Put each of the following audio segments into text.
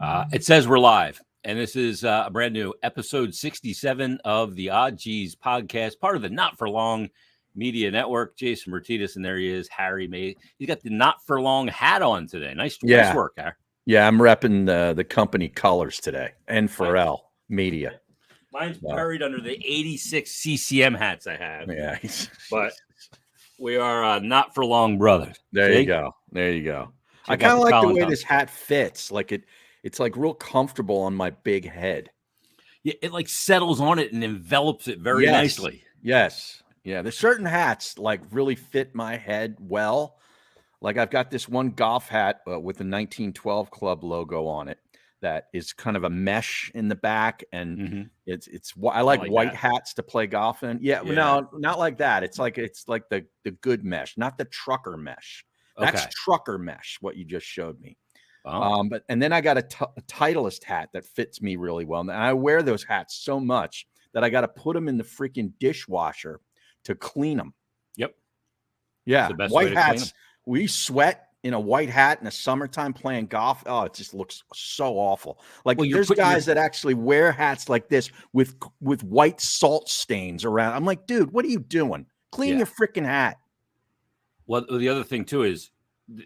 It says we're live, and this is a brand new episode 67 of the Odd G's podcast, part of the Not For Long Media Network. Jason Martinez, and there he is, Harry May. He's got the Not For Long hat on today. Nice work, Harry. Yeah, I'm repping the company colors today, and Pharrell Media. Mine's buried under the 86 CCM hats I have. Yeah, but we are Not For Long brothers. There you go. I kind of like the way this hat fits. Like it's like real comfortable on my big head. Yeah, it like settles on it and envelops it very nicely. Yes. Yeah, there's certain hats like really fit my head well. Like I've got this one golf hat with the 1912 Club logo on it that is kind of a mesh in the back, and I like white hats to play golf in. Yeah, no, not like that. It's like the good mesh, not the trucker mesh. That's trucker mesh, what you just showed me. Oh. And then I got a Titleist hat that fits me really well. And I wear those hats so much that I got to put them in the freaking dishwasher to clean them. Yep. Yeah. White hats. We sweat in a white hat in the summertime playing golf. Oh, it just looks so awful. Like there's guys that actually wear hats like this with white salt stains around. I'm like, dude, what are you doing? Clean your freaking hat. Well, the other thing too is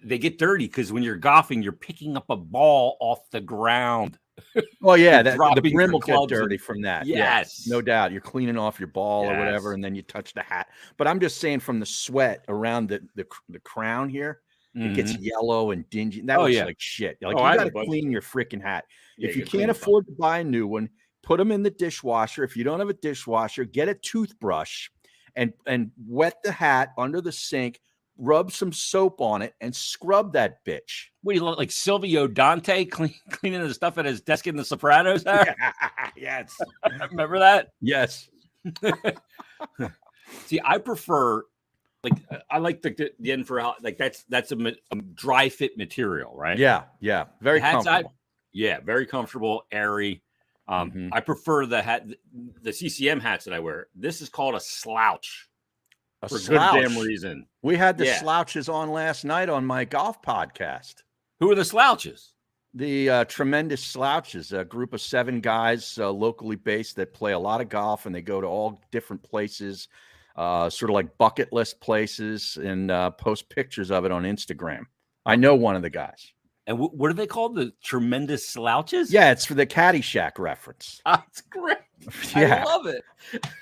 they get dirty because when you're golfing, you're picking up a ball off the ground. Well, yeah, the brim will get dirty from that. Yes, no doubt. You're cleaning off your ball or whatever, and then you touch the hat. But I'm just saying, from the sweat around the crown here, it gets yellow and dingy. That looks like shit. Like you got to clean your freaking hat. Yeah, if you can't afford to buy a new one, put them in the dishwasher. If you don't have a dishwasher, get a toothbrush and wet the hat under the sink. Rub some soap on it and scrub that bitch. What do you look like, Silvio Dante cleaning the stuff at his desk in The Sopranos? Yes. Remember that? Yes. See, I prefer I like the infrared, like that's a dry fit material, right? Yeah. Very comfortable. Very comfortable, airy. I prefer the CCM hats that I wear. This is called a slouch. For slouch. Good damn reason. We had the slouches on last night on my golf podcast. Who are the slouches? The Tremendous Slouches, a group of 7 guys locally based that play a lot of golf, and they go to all different places, sort of like bucket list places, and post pictures of it on Instagram. I know one of the guys. And what are they called? The Tremendous Slouches? Yeah, it's for the Caddyshack reference. That's great. I love it.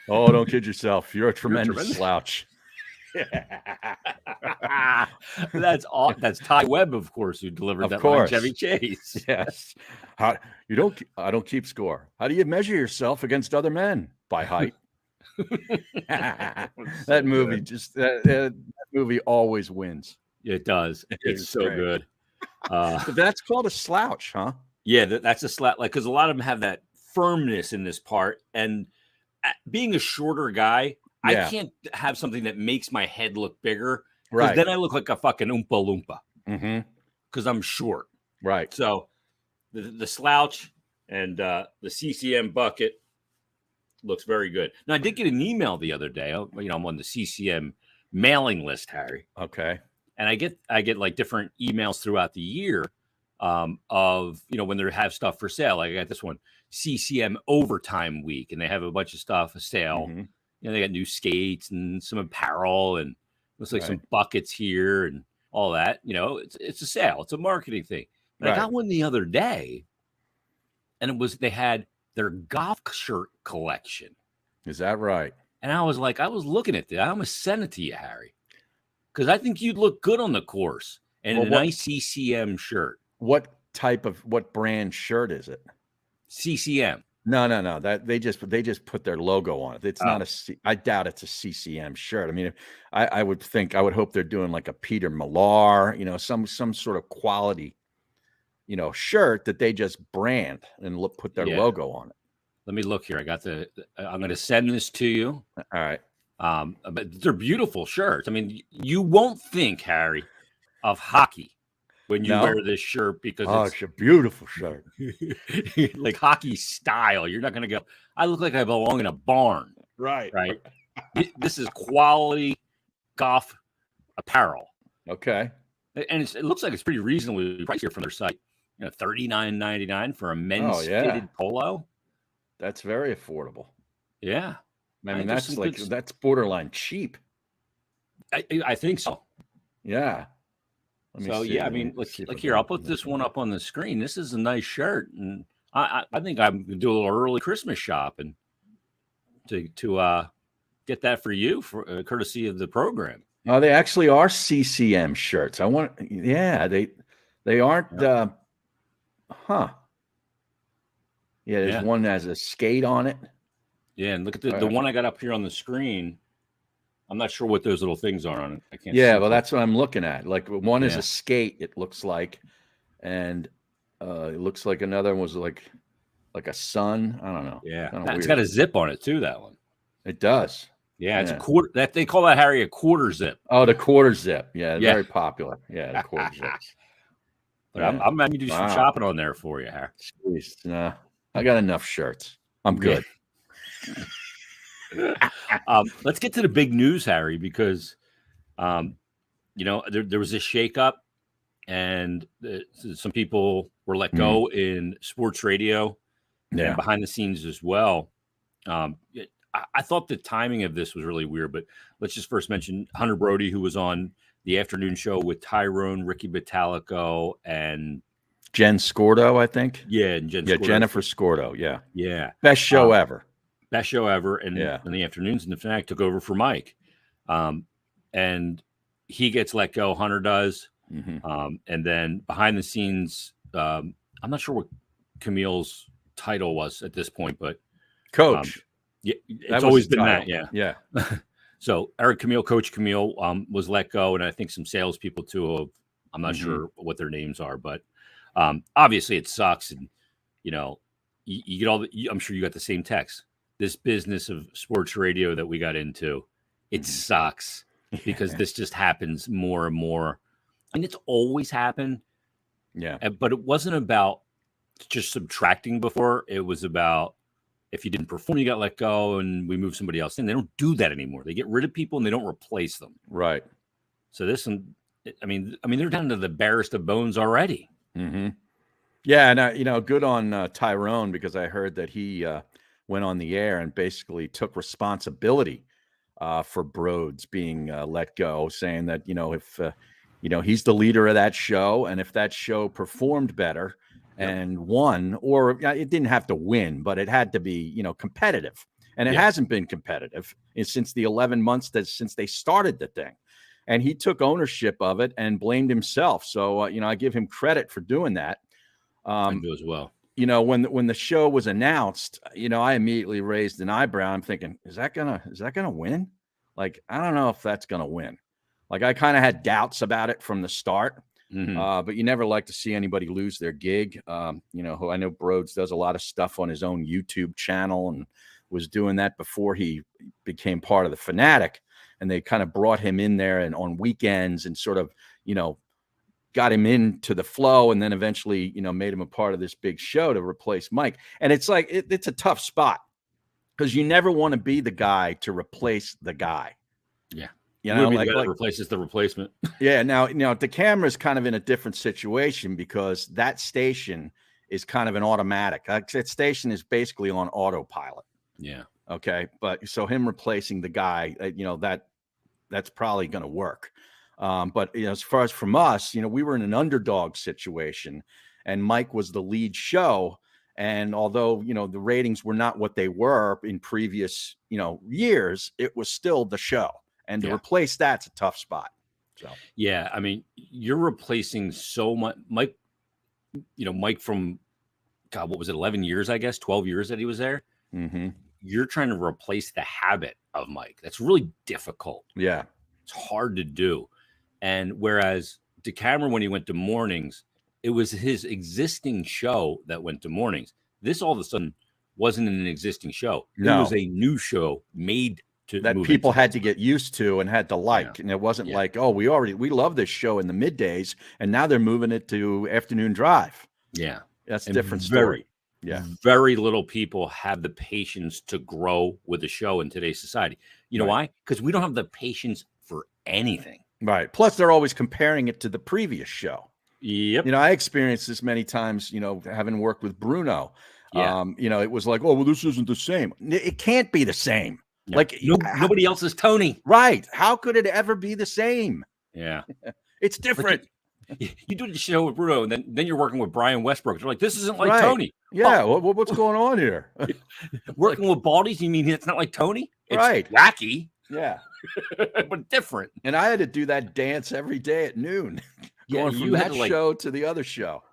Oh, don't kid yourself. You're a tremendous slouch. That's Ty Webb, of course, who delivered that line, Chevy Chase. Yes. I don't keep score. How do you measure yourself against other men? By height. That movie that movie always wins. It does. It's so good. But that's called a slouch, huh? Yeah, that's a slouch. Like, because a lot of them have that firmness in this part, and being a shorter guy, I can't have something that makes my head look bigger. Right. Then I look like a fucking Oompa Loompa. Because I'm short. Right. So the slouch and the CCM bucket looks very good. Now, I did get an email the other day. I'm on the CCM mailing list, Harry. Okay. And I get like different emails throughout the year of, when they have stuff for sale. Like I got this one, CCM Overtime Week, and they have a bunch of stuff for sale. They got new skates and some apparel, and looks like some buckets here and all that. It's a sale. It's a marketing thing. But I got one the other day, and they had their golf shirt collection. Is that right? And I was looking at that. I almost sent it to you, Harry, because I think you'd look good on the course in a nice CCM shirt. What brand shirt is it? CCM. No. That they just put their logo on it. It's not I doubt it's a CCM shirt. I mean, I would hope they're doing like a Peter Millar, some sort of quality, shirt that they just brand and put their logo on it. Let me look here. I'm going to send this to you. All right. But they're beautiful shirts. I mean, you won't think, Harry, of hockey when you wear this shirt, because it's a beautiful shirt. Like hockey style. You're not going to go, I look like I belong in a barn. Right. This is quality golf apparel. Okay. And it looks like it's pretty reasonably priced here from their site. $39.99 for a men's fitted polo. That's very affordable. Yeah. I mean, that's borderline cheap. I think so. Yeah. Let me see. Yeah, I mean, like here, I'll put this one up on the screen. This is a nice shirt, and I think I'm gonna do a little early Christmas shopping to get that for you for courtesy of the program. Oh, they actually are CCM shirts. They aren't. Yeah. Yeah, there's one that has a skate on it. Yeah, and look at the one I got up here on the screen. I'm not sure what those little things are on it. I can't. Yeah, well, that's what I'm looking at. Like one is a skate. It looks like, and it looks like another one was like a sun. I don't know. Yeah, it's got a zip on it too. That one. It does. Yeah, it's a quarter. That they call that, Harry, a quarter zip. Oh, the quarter zip. Yeah, very popular. Yeah, the quarter zips. But I'm going to do some shopping on there for you, Harry. Jeez, no, I got enough shirts. I'm good. Let's get to the big news, Harry, because there was a shakeup, and some people were let go in sports radio and behind the scenes as well. I thought the timing of this was really weird, but let's just first mention Hunter Brody, who was on the afternoon show with Tyrone, Ricky Batalico, and Jen Scordo, I think. Yeah, and Jennifer Scordo. Yeah. Yeah. Best show ever. Best show ever. And in the afternoons, and the Fanatic took over for Mike. And he gets let go. Hunter does. And then behind the scenes, I'm not sure what Camille's title was at this point, but coach. Yeah, it's always been that. Yeah. Yeah. So Eric Camille, Coach Camille, was let go, and I think some salespeople too. I'm not sure what their names are, but obviously it sucks. And you get all the. I'm sure you got the same text. This business of sports radio that we got into, it sucks because this just happens more and more. I mean, it's always happened. Yeah. But it wasn't about just subtracting before. It was about, if you didn't perform, you got let go, and we move somebody else in. They don't do that anymore. They get rid of people and they don't replace them. Right. So this one, I mean, they're down to the barest of bones already. Yeah, and good on Tyrone, because I heard that he went on the air and basically took responsibility for Broads being let go, saying that if he's the leader of that show, and if that show performed better and won, or it didn't have to win, but it had to be, competitive. And it hasn't been competitive since the 11 months since they started the thing. And he took ownership of it and blamed himself. So, I give him credit for doing that. I do as well. When the show was announced, I immediately raised an eyebrow. I'm thinking, is that gonna win? Like, I don't know if that's gonna win. Like, I kind of had doubts about it from the start. But you never like to see anybody lose their gig. Who I know Broads does a lot of stuff on his own YouTube channel and was doing that before he became part of the Fanatic. And they kind of brought him in there and on weekends and sort of, got him into the flow, and then eventually, made him a part of this big show to replace Mike. And it's like, it's a tough spot because you never want to be the guy to replace the guy. Yeah. Like replaces the replacement. Yeah. Now, the camera's kind of in a different situation because that station is kind of an automatic. That station is basically on autopilot. Yeah. Okay. But so him replacing the guy, that's probably going to work. But as far as from us, we were in an underdog situation, and Mike was the lead show. And although, the ratings were not what they were in previous, years, it was still the show. And to replace that's a tough spot. So yeah, I mean, you're replacing so much. Mike, Mike from, God, what was it, 11 years, I guess, 12 years that he was there. You're trying to replace the habit of Mike. That's really difficult. Yeah. It's hard to do. And whereas DeCamera, when he went to mornings, it was his existing show that went to mornings. This all of a sudden wasn't an existing show. No. It was a new show made to that people had to get used to and had to like. And it wasn't like, oh, we love this show in the middays, and now they're moving it to afternoon drive. Yeah. That's a different story. Yeah. Very little people have the patience to grow with a show in today's society. You know why? Because we don't have the patience for anything. Right. Plus, they're always comparing it to the previous show. Yep. You know, I experienced this many times, you know, having worked with Bruno. Yeah. You know, it was like, oh, well, this isn't the same. It can't be the same. Yeah. Like, Nobody else is Tony. Right. How could it ever be the same? Yeah. It's different. You do the show with Bruno, and then you're working with Brian Westbrook. You're like, this isn't like Right. Tony. Yeah. What's going on here? Working with Baldies, you mean it's not like Tony? It's Right. wacky. Yeah. But different. And I had to do that dance every day at noon. Going from that show to the other show.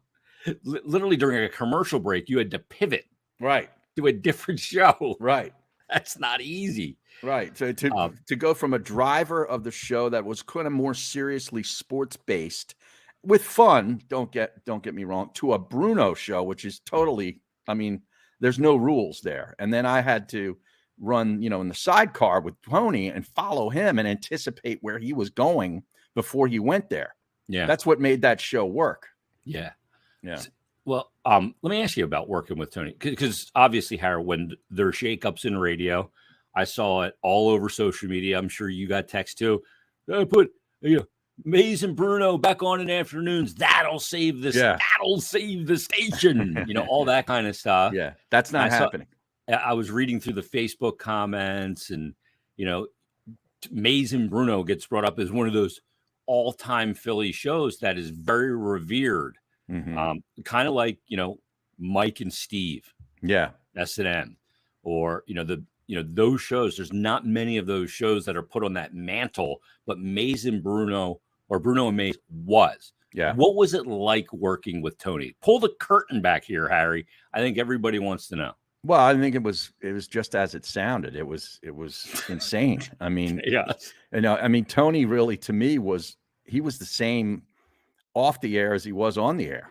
Literally during a commercial break, you had to pivot. Right. To a different show. Right. That's not easy. Right. So to go from a driver of the show that was kind of more seriously sports based with fun, don't get me wrong, to a Bruno show, which is totally, I mean, there's no rules there. And then I had to run, you know, in the sidecar with Tony and follow him and anticipate where he was going before he went there. Yeah. That's what made that show work. Yeah. Yeah. Well, let me ask you about working with Tony, because obviously, Harry, when there are shakeups in radio, I saw it all over social media. I'm sure you got text too. Put Mays and Bruno back on in afternoons. That'll save this. Yeah. That'll save the station. You know, all that kind of stuff. Yeah, that's not happening. I was reading through the Facebook comments, and you know, Mays and Bruno gets brought up as one of those all-time Philly shows that is very revered. Mm-hmm. Kind of like, you know, Mike and Steve. Yeah. S&M, or, you know, those shows. There's not many of those shows that are put on that mantle, but Mays and Bruno, or Bruno and Mays, was. Yeah. What was it like working with Tony? Pull the curtain back here, Harry. I think everybody wants to know. Well, I think it was just as it sounded. It was insane. I mean, yeah. You know, I mean, Tony really, to me, he was the same off the air as he was on the air,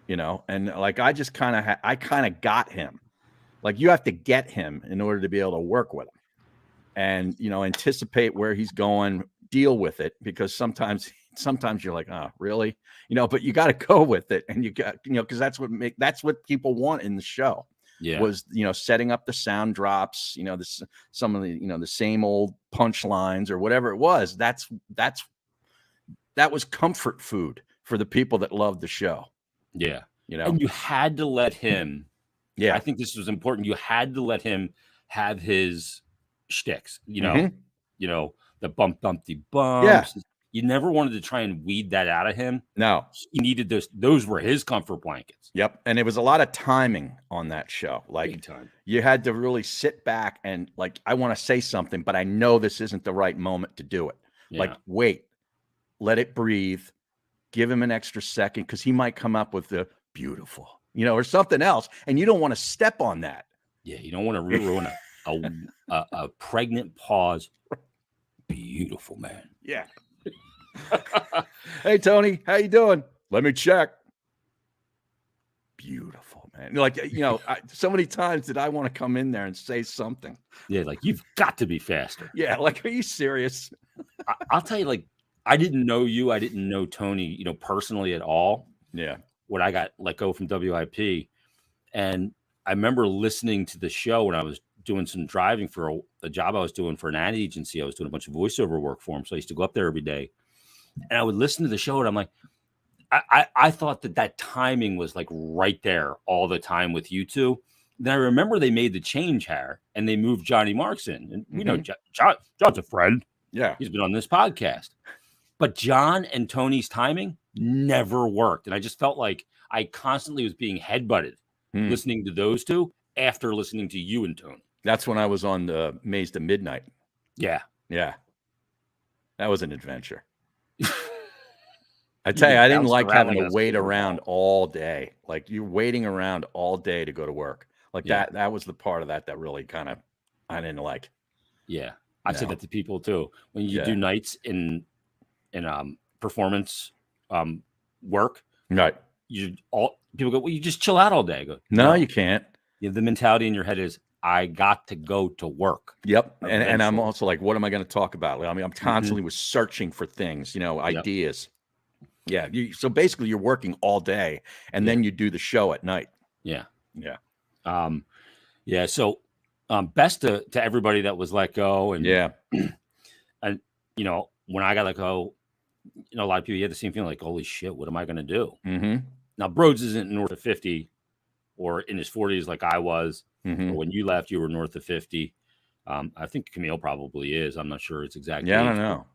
you know, and like I just kind of got him. Like, you have to get him in order to be able to work with him, and you know, anticipate where he's going, deal with it, because sometimes you're like, oh, really, you know, but you got to go with it, and you got, you know, because that's what people want in the show. Yeah. Was, you know, setting up the sound drops, you know, some of the, you know, the same old punchlines or whatever it was. That was comfort food for the people that loved the show. Yeah. You know, and you had to let him. Yeah. I think this was important. You had to let him have his shticks, you know, Mm-hmm. you know, the bumpty bumps. Yeah. You never wanted to try and weed that out of him. No. He needed those were his comfort blankets. Yep. And it was a lot of timing on that show. Like, big time. You had to really sit back and like, I want to say something, but I know this isn't the right moment to do it. Yeah. Like, wait, let it breathe. Give him an extra second, because he might come up with the beautiful, you know, or something else, and you don't want to step on that. Yeah, you don't want to ruin a pregnant pause. Beautiful, man. Yeah. Hey, Tony, how you doing? Let me check. Beautiful, man. Like, you know, so many times did I want to come in there and say something. Yeah, like, you've got to be faster. Yeah, like, are you serious? I'll tell you, like, I didn't know you. I didn't know Tony, you know, personally at all. Yeah. When I got let go from WIP, and I remember listening to the show when I was doing some driving for a job I was doing for an ad agency. I was doing a bunch of voiceover work for him, so I used to go up there every day, and I would listen to the show, and I'm like, I thought that timing was like right there all the time with you two. Then I remember they made the change, Harry, and they moved Johnny Marks in, and we know John's a friend. Yeah, he's been on this podcast. But John and Tony's timing never worked. And I just felt like I constantly was being headbutted listening to those two after listening to you and Tony. That's when I was on the Maze to Midnight. Yeah. Yeah. That was an adventure. I tell you, I didn't like having to wait around all day. Like, you're waiting around all day to go to work. Like, that was the part of that really kind of, I didn't like. Yeah. I've said that to people too. When you do nights in performance work, right? People go, well, you just chill out all day. I go, no, you can't. The mentality in your head is, I got to go to work. Yep. And I'm also like, what am I going to talk about? I mean, I'm constantly was searching for things, you know, ideas. Yeah. So basically you're working all day, and then you do the show at night. Yeah. Yeah. So best to everybody that was let go. And yeah. And, you know, when I got let go, you know, a lot of people had the same feeling like, holy shit, what am I going to do? Mm-hmm. Now, Broads isn't north of 50 or in his 40s like I was, Mm-hmm. or when you left, you were north of 50. I think Camille probably is. I'm not sure its exact Yeah, I age. don't know.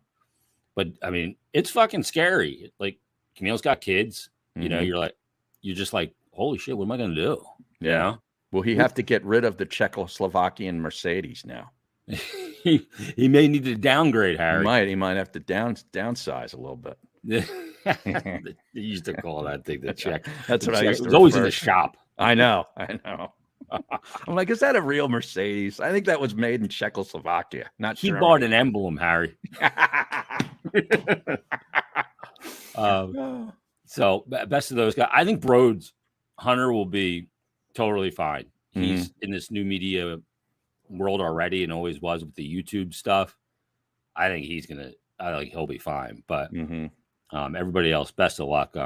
But I mean, it's fucking scary. Like, Camille's got kids. You know, Mm-hmm. you're just like, holy shit, what am I going to do? Yeah. You know? Will he have to get rid of the Czechoslovakian Mercedes now? he may need to downgrade, Harry. He might have to downsize a little bit. They used to call that thing the Czech. That's what I used to. It was always in refer the to. shop. I know. I'm like, is that a real Mercedes? I think that was made in Czechoslovakia, not He Germany. bought an emblem, Harry. So best of those guys. I think Broads Hunter will be totally fine. He's in this new media world already and always was with the YouTube stuff. I think he'll be fine. But everybody else, best of luck.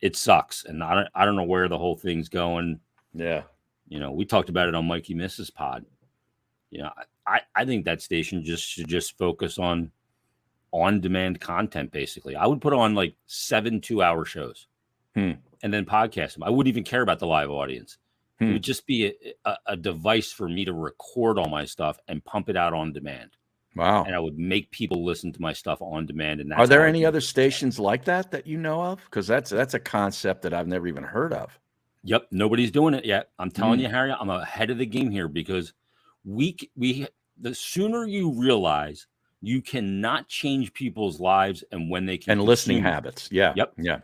It sucks, and I don't know where the whole thing's going. Yeah. You know, we talked about it on Mikey Misses Pod. You know, I think that station should just focus on-demand content, basically. I would put on like 7 2-hour shows and then podcast them. I wouldn't even care about the live audience. It would just be a device for me to record all my stuff and pump it out on demand. Wow. And I would make people listen to my stuff on demand. And are there any other stations like that you know of? Because that's a concept that I've never even heard of. Yep, nobody's doing it yet. I'm telling you, Harry, I'm ahead of the game here because the sooner you realize you cannot change people's lives and when they can and listening habits. Yeah. Yep. Yeah.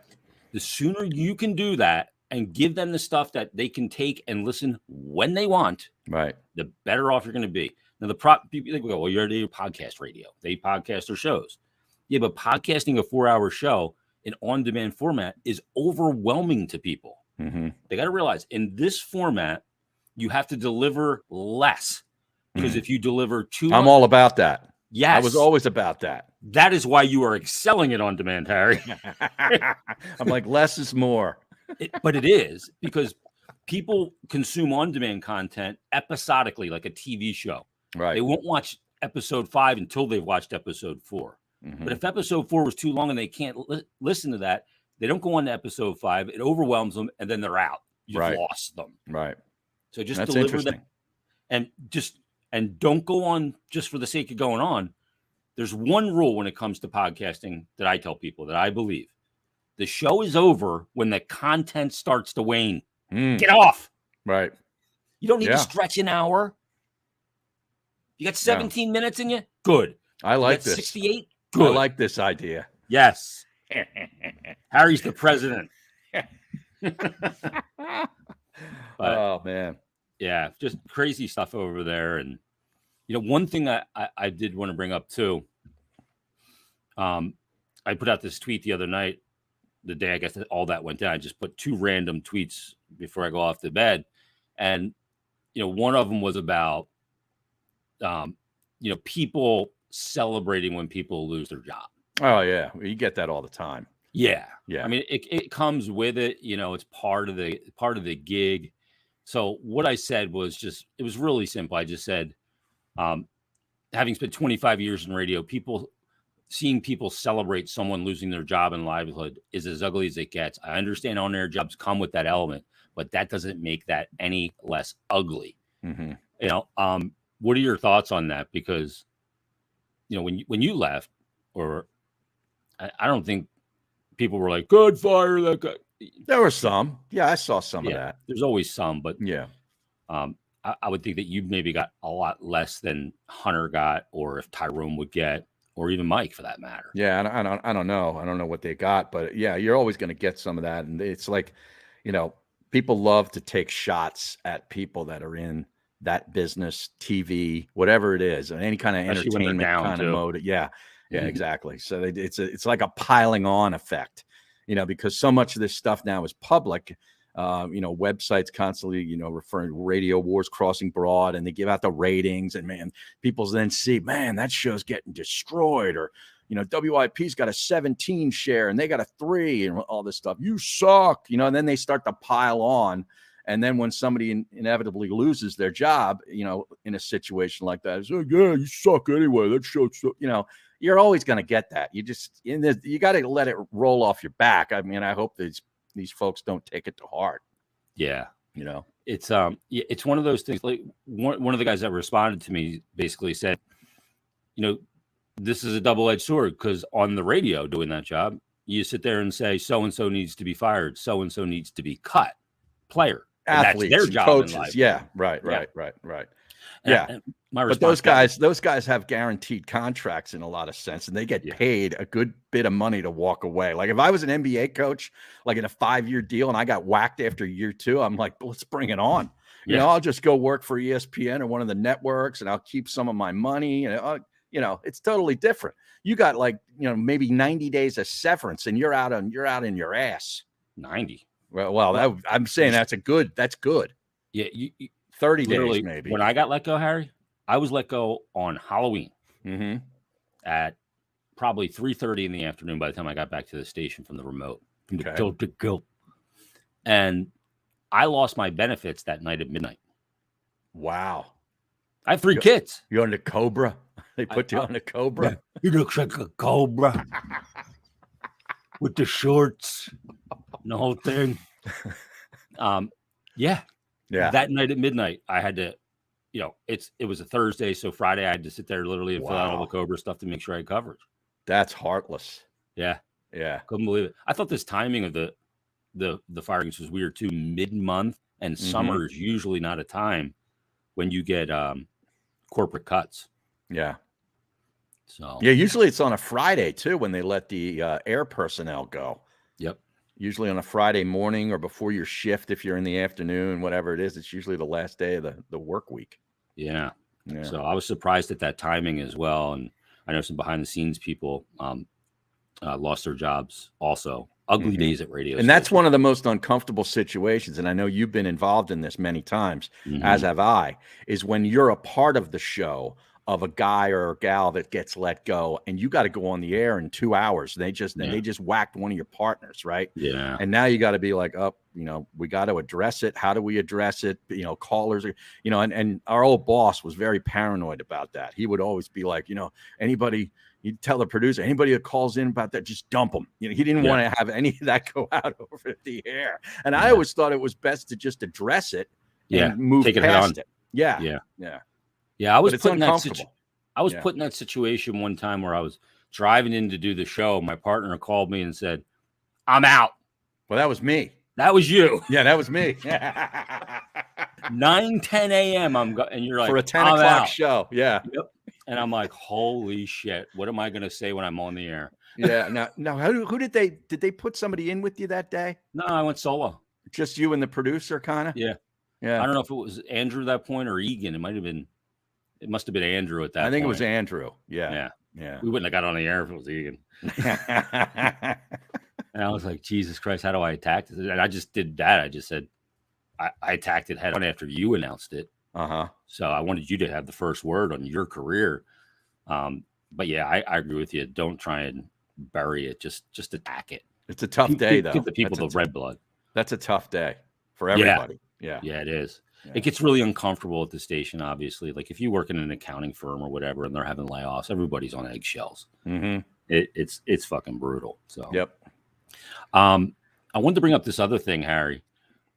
The sooner you can do that and give them the stuff that they can take and listen when they want, right, the better off you're going to be. Now, people go, well, you're doing podcast radio. They podcast their shows. Yeah, but podcasting a 4-hour show in on-demand format is overwhelming to people. They got to realize in this format, you have to deliver less because if you deliver too much. I'm all about that. Yes. I was always about that. That is why you are excelling at on-demand, Harry. I'm like, less is more. But it is because people consume on-demand content episodically, like a TV show. Right. They won't watch episode 5 until they've watched episode 4. But if episode 4 was too long and they can't listen to that, they don't go on to episode 5. It overwhelms them, and then they're out. You've lost them. Right. So just deliver them, and don't go on just for the sake of going on. There's one rule when it comes to podcasting that I tell people that I believe: the show is over when the content starts to wane. Get off. Right. You don't need to stretch an hour. You got 17 minutes in you. Good. I like this. 68. Good. I like this idea. Yes. Harry's the president. Oh man. Yeah, just crazy stuff over there. And one thing I did want to bring up too. I put out this tweet the other night, the day I guess that all that went down. I just put 2 random tweets before I go off to bed. And one of them was about people celebrating when people lose their job. Oh yeah, you get that all the time. Yeah. Yeah. I mean, it comes with it. It's part of the gig. So what I said was it was really simple. I just said, having spent 25 years in radio, seeing people celebrate someone losing their job and livelihood is as ugly as it gets. I understand on-air jobs come with that element, but that doesn't make that any less ugly. What are your thoughts on that? Because, when you left, or I don't think people were like, good, fire that guy. There were some. Yeah, I saw some of that. There's always some, but yeah. I would think that you maybe got a lot less than Hunter got, or if Tyrone would get, or even Mike for that matter. Yeah, I don't know. I don't know what they got, but yeah, you're always going to get some of that. And it's like, people love to take shots at people that are in that business, TV, whatever it is, any kind of entertainment kind of mode. Yeah. Yeah, exactly. So it's like a piling on effect, because so much of this stuff now is public. Websites constantly, referring to Radio Wars Crossing Broad, and they give out the ratings, and man, people then see, man, that show's getting destroyed, or WIP's got a 17 share and they got a 3 and all this stuff. You suck, and then they start to pile on. And then when somebody inevitably loses their job, in a situation like that, it's like, yeah, you suck anyway. That show's, you're always going to get that. You got to let it roll off your back. I mean, I hope these folks don't take it to heart. Yeah. It's it's one of those things. Like one of the guys that responded to me basically said, this is a double-edged sword, because on the radio doing that job, you sit there and say, so-and-so needs to be fired. So-and-so needs to be cut. Player. Athletes, that's their job coaches. in life. Yeah. Right. Yeah. And but those guys have guaranteed contracts in a lot of sense, and they get paid a good bit of money to walk away. Like if I was an NBA coach, like in a 5-year deal, and I got whacked after year 2, I'm like, let's bring it on. I'll just go work for ESPN or one of the networks, and I'll keep some of my money. And it's totally different. You got like maybe 90 days of severance, and you're out in your ass. 90. Well, I'm saying that's good. Yeah, 30 days maybe. When I got let go, Harry, I was let go on Halloween at probably 3:30 in the afternoon by the time I got back to the station from the remote. Go. And I lost my benefits that night at midnight. Wow. I have 3 kids. You're on the Cobra? They put you on the Cobra? Yeah. He looks like a cobra with the shorts and the whole thing. Yeah. That night at midnight, I had to, it was a Thursday, so Friday I had to sit there literally and fill out all the Cobra stuff to make sure I had coverage. That's heartless. Yeah. Couldn't believe it. I thought this timing of the firings was weird too. Mid-month, and summer is usually not a time when you get corporate cuts. Yeah. So usually it's on a Friday too when they let the air personnel go. Yep. Usually on a Friday morning or before your shift, if you're in the afternoon, whatever it is, it's usually the last day of the work week. Yeah. So I was surprised at that timing as well. And I know some behind the scenes people lost their jobs also. Ugly days at radio. And that's one of the most uncomfortable situations. And I know you've been involved in this many times, as have I, is when you're a part of the show of a guy or a gal that gets let go, and you got to go on the air in 2 hours. They just whacked one of your partners, right? Yeah. And now you got to be like, we got to address it. How do we address it? Callers are, and our old boss was very paranoid about that. He would always be like, anybody, he'd tell the producer, anybody that calls in about that, just dump them. He didn't want to have any of that go out over the air. And I always thought it was best to just address it and move past it. Yeah. I was put in that situation one time where I was driving in to do the show. My partner called me and said, "I'm out." Well, that was me. That was you. Yeah, that was me. 9:10 a.m. and you're like, for a 10 o'clock show. Yeah. Yep. And I'm like, holy shit, what am I going to say when I'm on the air? Yeah. Now, who did they put somebody in with you that day? No, I went solo. Just you and the producer, kind of? Yeah. I don't know if it was Andrew at that point or Egan. It must have been Andrew at that point. I think it was Andrew. Yeah. We wouldn't have got on the air if it was Egan. And I was like, Jesus Christ, how do I attack this? And I just did that. I just said, I attacked it head on after you announced it. So I wanted you to have the first word on your career. But yeah, I agree with you. Don't try and bury it. Just attack it. It's a tough day, though. Give the people the red blood. That's a tough day for everybody. Yeah, it is. Yeah. It gets really uncomfortable at the station, obviously. Like if you work in an accounting firm or whatever, and they're having layoffs, everybody's on eggshells. It's fucking brutal. So I wanted to bring up this other thing, Harry.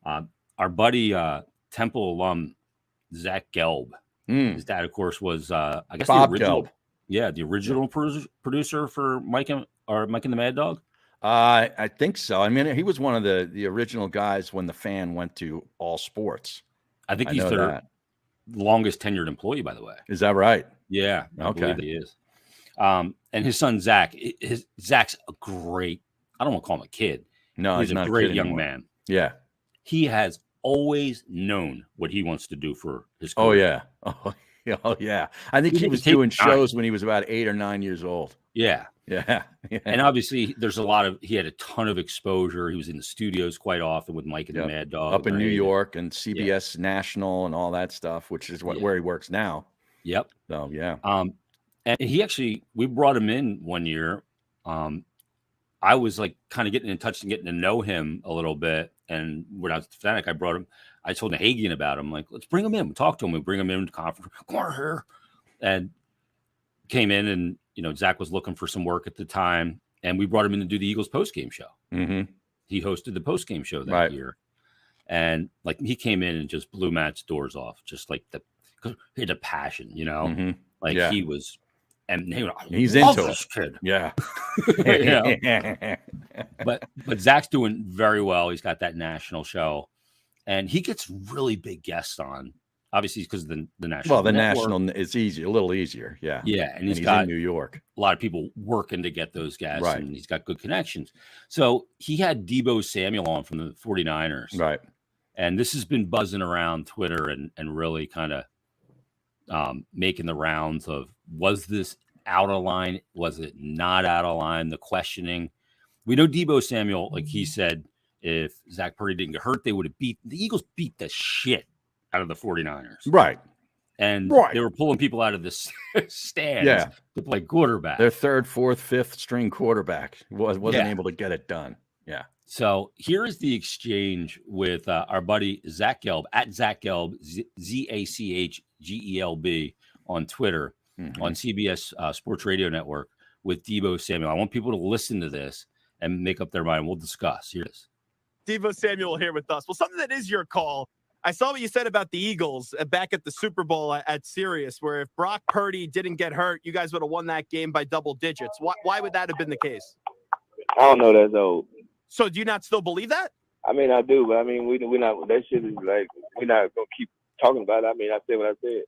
Our buddy Temple alum Zach Gelb. His dad, of course, was I guess Bob the original. Gelb. Yeah, the original producer for Mike and the Mad Dog. I think so. I mean, he was one of the original guys when the Fan went to All Sports. I think he's their longest tenured employee, by the way. Is that right? Yeah. I believe he is. And his son, Zach, Zach's a great, I don't want to call him a kid. No, he's not a great young anymore. Man. Yeah. He has always known what he wants to do for his career. Oh, yeah. I think he was doing shows when he was about 8 or 9 years old. Yeah. Yeah. And obviously he had a ton of exposure. He was in the studios quite often with Mike and the Mad Dog. Up in New York and CBS National and all that stuff, which is where he works now. Yep. So, yeah. And we brought him in one year. I was like kind of getting in touch and getting to know him a little bit. And when I was Fanatic, I told Hagian about him. Like, let's bring him in. We talked to him. We bring him in to conference. Come on here. And came in and, Zach was looking for some work at the time, and we brought him in to do the Eagles postgame show. Mm-hmm. He hosted the postgame show that year. And like he came in and just blew Matt's doors off, just like he had a passion, Mm-hmm. like he was, and he's into this kid. Yeah. But Zach's doing very well. He's got that national show, and he gets really big guests on. Obviously, because the national. Well, the national is easier, a little easier. Yeah. Yeah. And he's got in New York. A lot of people working to get those guests, and he's got good connections. So he had Deebo Samuel on from the 49ers. Right. And this has been buzzing around Twitter and really kind of making the rounds of, was this out of line? Was it not out of line? The questioning. We know Deebo Samuel, like he said, if Zach Purdy didn't get hurt, the Eagles beat the shit out of the 49ers. Right. And they were pulling people out of the stands to play quarterback. Their third, fourth, fifth string quarterback wasn't able to get it done. Yeah. So here is the exchange with our buddy Zach Gelb at Zach Gelb, ZACHGELB on Twitter, on CBS Sports Radio Network with Deebo Samuel. I want people to listen to this and make up their mind. We'll discuss. Here it is. Deebo Samuel here with us. Well, something that is your call. I saw what you said about the Eagles back at the Super Bowl at Sirius, where if Brock Purdy didn't get hurt, you guys would have won that game by double digits. Why would that have been the case? I don't know. That's old. So do you not still believe that? I mean, I do, but I mean, we're not. That shit is like we're not gonna keep talking about it. I mean, I said what I said.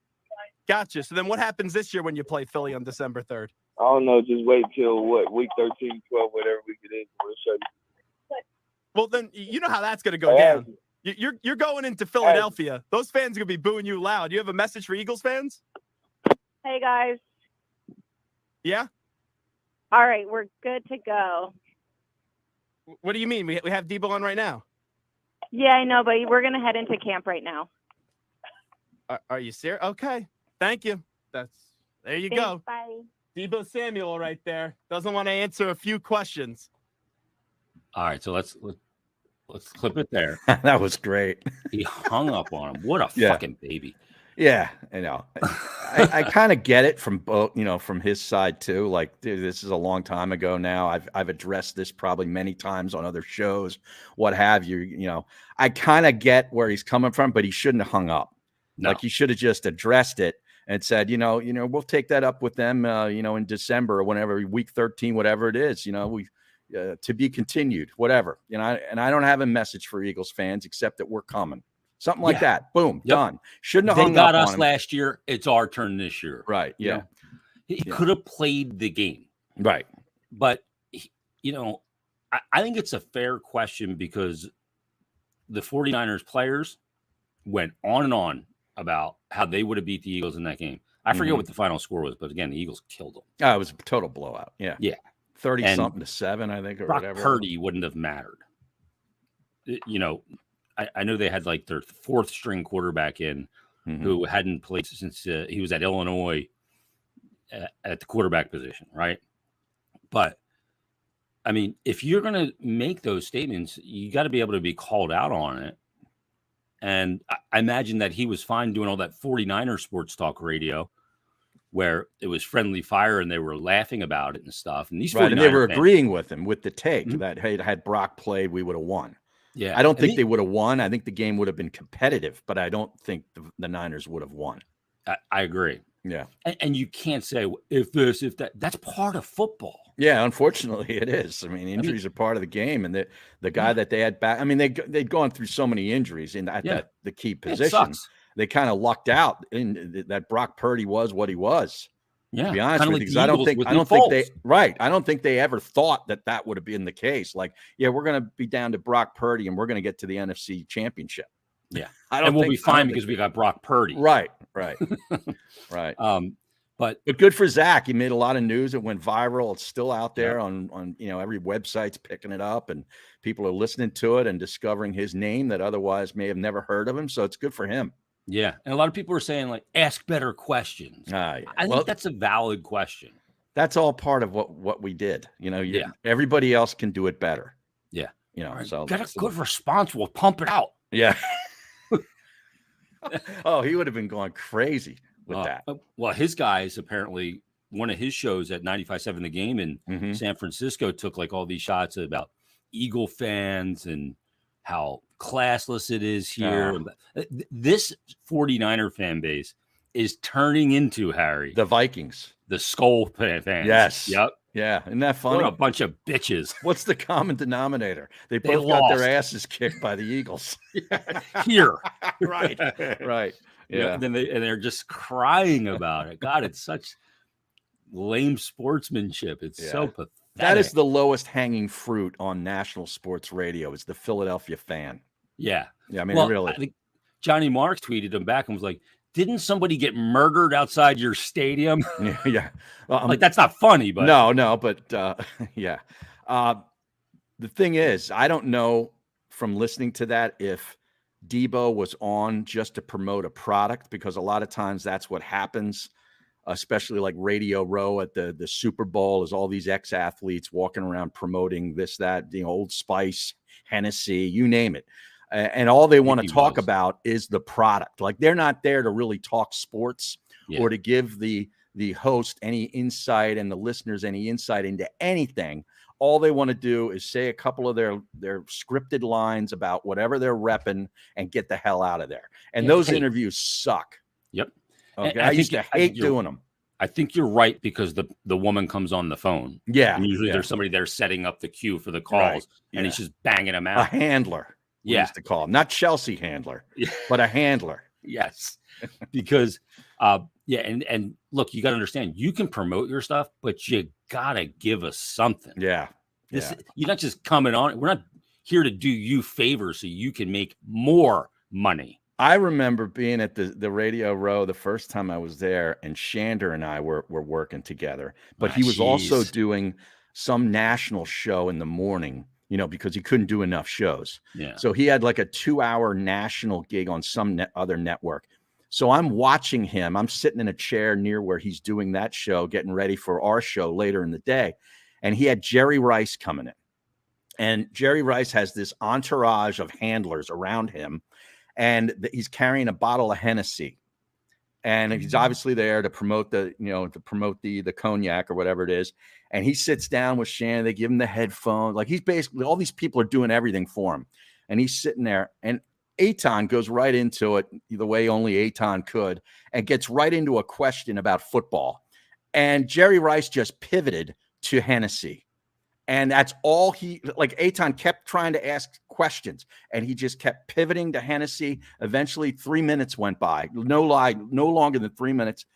Gotcha. So then, what happens this year when you play Philly on December 3rd? I don't know. Just wait till week 13, 12, whatever week it is. We'll show you. Well, then you know how that's gonna go down. You're going into Philadelphia. Those fans are gonna be booing you loud. You have a message for Eagles fans? Hey guys. Yeah. All right, we're good to go. What do you mean? We have Deebo on right now. Yeah, I know, but we're gonna head into camp right now. Are you serious? Okay. Thank you. There you Thanks, go. Bye. Deebo Samuel right there. Doesn't want to answer a few questions. All right, so let's clip it there. That was great. He hung up on him. What a fucking baby. Yeah, I know. I kind of get it from both, from his side too. Like, dude, this is a long time ago now. I've addressed this probably many times on other shows, what have you. I kind of get where he's coming from, but he shouldn't have hung up. No. Like, he should have just addressed it and said, we'll take that up with them, in December or whenever, week 13, whatever it is, to be continued, whatever. And I don't have a message for Eagles fans except that we're coming. Something like that. Boom. Yep. Done. Shouldn't have hung up on him. They got us last year. It's our turn this year. Right. Yeah. He could have played the game. Right. But, I think it's a fair question because the 49ers players went on and on about how they would have beat the Eagles in that game. I forget what the final score was, but again, the Eagles killed them. Oh, it was a total blowout. Yeah. Yeah. 30-something to 7, I think, or Brock whatever. Purdy wouldn't have mattered. I know they had like their fourth string quarterback in who hadn't played since he was at Illinois at the quarterback position, right? But I mean, if you're going to make those statements, you got to be able to be called out on it. And I imagine that he was fine doing all that 49er sports talk radio where it was friendly fire and they were laughing about it and stuff. And these and they were agreeing with him with the take that, hey, had Brock played, we would have won. Yeah, I don't think they would have won. I think the game would have been competitive, but I don't think the Niners would have won. I agree. Yeah. And you can't say if this, if that. That's part of football. Yeah, unfortunately it is. I mean, injuries are part of the game. And the guy that they had back, I mean, they'd gone through so many injuries at the key position. They kind of lucked out in that Brock Purdy was what he was. Yeah, to be honest with you, because I don't think they ever thought that would have been the case. Like, yeah, we're going to be down to Brock Purdy and we're going to get to the NFC Championship. Yeah, and we'll be fine because we got Brock Purdy. Right. Right. But good for Zach. He made a lot of news. It went viral. It's still out there on every website's picking it up and people are listening to it and discovering his name that otherwise may have never heard of him. So it's good for him. Yeah. And a lot of people are saying, like, ask better questions. I think that's a valid question. That's all part of what we did. Everybody else can do it better. Yeah. So got a good response. We'll pump it out. Yeah. Oh, he would have been going crazy with that. Well, his guys apparently one of his shows at 95.7 The Game in San Francisco took like all these shots about Eagle fans and how classless it is here. This 49er fan base is turning into, Harry, the Vikings, the Skull fans. Yes. Yep. Yeah. Isn't that funny? What a bunch of bitches. What's the common denominator? They both got lost. their asses kicked by the Eagles. Here. Right. Right. Yeah. And they're just crying about it. God, it's such lame sportsmanship. It's so pathetic. That is the lowest hanging fruit on national sports radio, is the Philadelphia fan. Yeah. Yeah. I mean, really. I think Johnny Marks tweeted him back and was like, didn't somebody get murdered outside your stadium? Yeah. Well, like, that's not funny, but no, but yeah. The thing is, I don't know from listening to that if Debo was on just to promote a product, because a lot of times that's what happens, especially like Radio Row at the Super Bowl, is all these ex-athletes walking around promoting this, that, Old Spice, Hennessy, you name it. And all they want to talk about is the product. Like, they're not there to really talk sports or to give the host any insight and the listeners any insight into anything. All they want to do is say a couple of their scripted lines about whatever they're repping and get the hell out of there. And those interviews suck. Yep. Okay. I used to hate doing them. I think you're right, because the woman comes on the phone. Yeah. And usually there's somebody there setting up the queue for the calls, and he's just banging them out. A handler. We used to call him, not Chelsea handler, but a handler. Yes. Because and look, you got to understand, you can promote your stuff, but you got to give us something. Yeah. You're not just coming on. We're not here to do you favors so you can make more money. I remember being at the Radio Row the first time I was there, and Shander and I were working together, but he was also doing some national show in the morning, because he couldn't do enough shows. Yeah. So he had like a 2-hour national gig on some other network. So I'm watching him. I'm sitting in a chair near where he's doing that show, getting ready for our show later in the day. And he had Jerry Rice coming in. And Jerry Rice has this entourage of handlers around him. And he's carrying a bottle of Hennessy. And he's obviously there to promote the cognac or whatever it is. And he sits down with Shannon. They give him the headphones. Like, he's basically, all these people are doing everything for him. And he's sitting there, and Eitan goes right into it the way only Eitan could, and gets right into a question about football. And Jerry Rice just pivoted to Hennessy. And that's all Eitan kept trying to ask questions, and he just kept pivoting to Hennessy. Eventually 3 minutes went by. No longer than 3 minutes.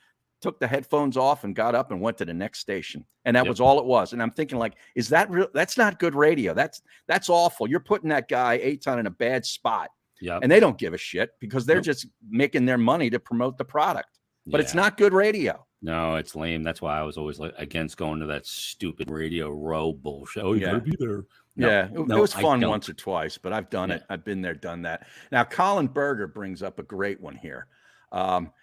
Took the headphones off and got up and went to the next station. And that was all it was. And I'm thinking, like, is that real? That's not good radio. That's awful. You're putting that guy Eitan in a bad spot. Yeah. And they don't give a shit, because they're just making their money to promote the product. But it's not good radio. No, it's lame. That's why I was always against going to that stupid Radio Row bullshit. Oh, you gotta be there. It was fun once or twice, but I've done it. I've been there, done that. Now, Colin Berger brings up a great one here.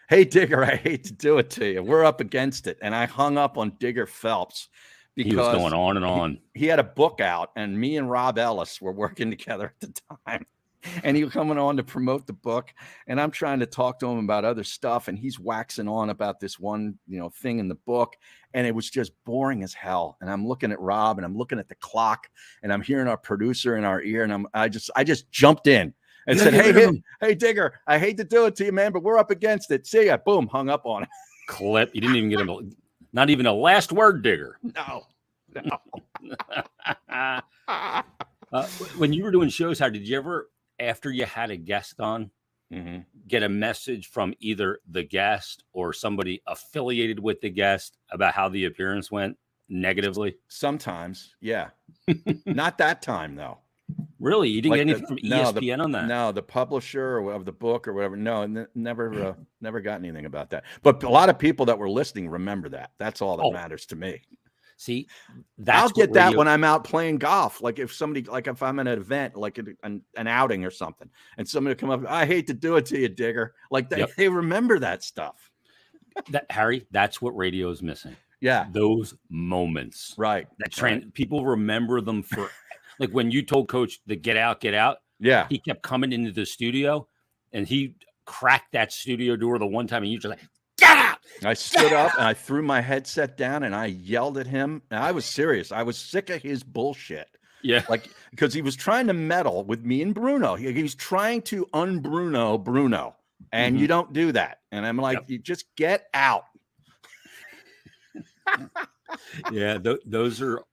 Hey, Digger, I hate to do it to you. We're up against it. And I hung up on Digger Phelps because he was going on and on. He had a book out, and me and Rob Ellis were working together at the time. And he was coming on to promote the book, and I'm trying to talk to him about other stuff, and he's waxing on about this one, thing in the book, and it was just boring as hell. And I'm looking at Rob, and I'm looking at the clock, and I'm hearing our producer in our ear, and I just jumped in and said, "Hey, Digger, I hate to do it to you, man, but we're up against it. See ya." Boom, hung up on it. Clip. You didn't even get him. Not even a last word, Digger. No. When you were doing shows, how did you ever, after you had a guest on, get a message from either the guest or somebody affiliated with the guest about how the appearance went negatively? Sometimes, yeah. Not that time, though. Really? You didn't get anything from ESPN on that? No, the publisher of the book or whatever. No, never got anything about that. But a lot of people that were listening remember that. That's all that matters to me. See, I'll get that when I'm out playing golf. Like if I'm at an event, like an outing or something, and somebody come up, I hate to do it to you, Digger. Like they remember that stuff. Harry, that's what radio is missing. Yeah. Those moments. Right. People remember them for, like when you told Coach to get out. Yeah. He kept coming into the studio, and he cracked that studio door the one time, and you just like, get out. I stood up and I threw my headset down and I yelled at him. And I was serious. I was sick of his bullshit. Yeah. Like, because he was trying to meddle with me and Bruno. He was trying to Bruno. And you don't do that. And I'm like, you just get out. Yeah. Those are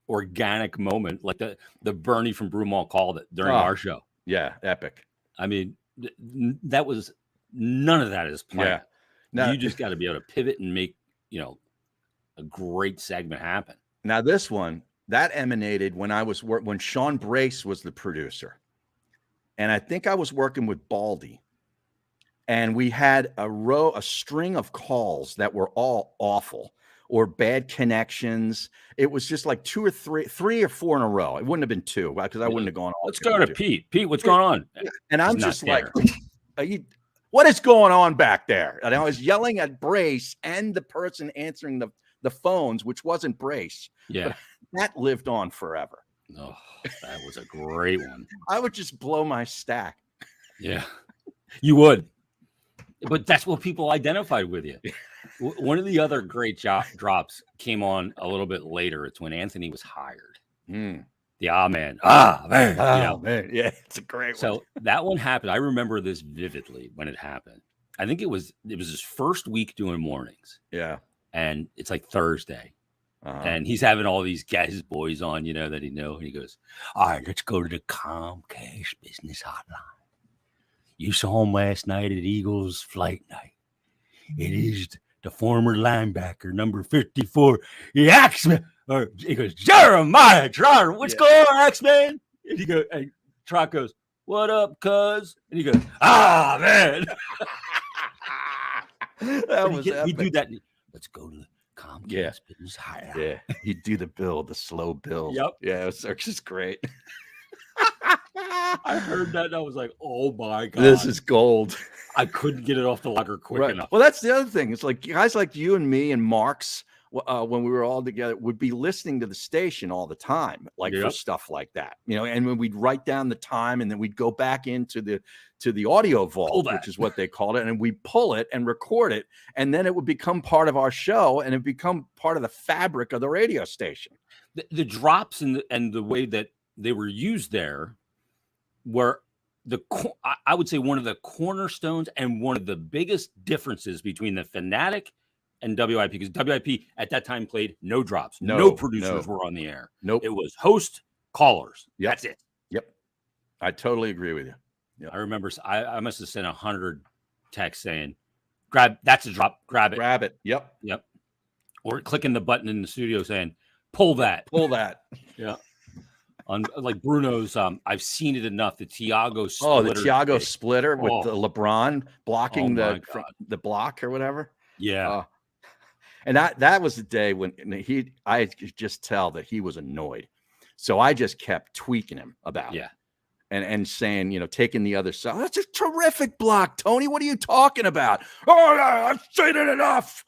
organic moment, like the Bernie from Broomall called it during our show. Yeah. Epic. I mean, that was none of that is planned. Yeah. Now, you just got to be able to pivot and make, a great segment happen. Now this one that emanated when when Sean Brace was the producer, and I think I was working with Baldy, and we had a string of calls that were all awful or bad connections. It was just like three or four in a row. It wouldn't have been two because I wouldn't have gone. Let's go to Pete. Pete, what's going on? And I'm just like, what is going on back there? And I was yelling at Brace and the person answering the phones, which wasn't Brace. Yeah. But that lived on forever. Oh, that was a great one. I would just blow my stack. Yeah, you would. But that's what people identified with you. One of the other great drops came on a little bit later. It's when Anthony was hired. The man. Man. Man. Yeah, it's a great one. So that one happened. I remember this vividly when it happened. I think it was his first week doing mornings. Yeah. And it's like Thursday. And he's having all these guys, his boys on, that he know. And he goes, all right, let's go to the Comcast business hotline. You saw him last night at Eagles flight night. It is the former linebacker, number 54. He goes, Jeremiah Trotter, what's going on, X-Man? And Trot goes, what up, cuz? And he goes, man. That was epic. He'd do that. Let's go to the Comcast business hotline. Yeah, he'd do the slow build. Yep. Yeah, it was just great. I heard that and I was like, oh my God. This is gold. I couldn't get it off the locker quick enough. Well, that's the other thing. It's like guys like you and me and Marks, when we were all together, would be listening to the station all the time, like for stuff like that, and when we'd write down the time and then we'd go back into the audio vault, which is what they called it, and we'd pull it and record it, and then it would become part of our show and it become part of the fabric of the radio station. The drops and the way that they were used there were I would say one of the cornerstones and one of the biggest differences between the Fanatic and WIP, because WIP at that time played no drops. No producers were on the air. Nope. It was host, callers. Yep. That's it. Yep. I totally agree with you. Yep. I remember I must have sent 100 texts saying, that's a drop, grab it. Grab it. Yep. Yep. Or clicking the button in the studio saying, pull that. Pull that. Yeah. On like Bruno's, I've seen it enough. The Thiago splitter. The Thiago splitter with the LeBron blocking the block or whatever. Yeah. And that was the day when I could just tell that he was annoyed. So I just kept tweaking him about it. And saying, taking the other side. That's a terrific block, Tony. What are you talking about? Oh, I've seen it enough.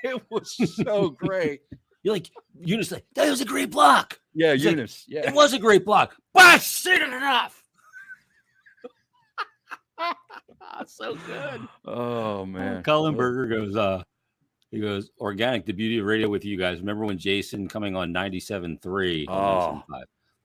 It was so great. You're like, Eunice, like, that was a great block. Yeah, it's Eunice. Like, it was a great block. But I've seen it enough. So good. Oh, man. Colin Berger goes, organic, the beauty of radio with you guys. Remember when Jason coming on 97.3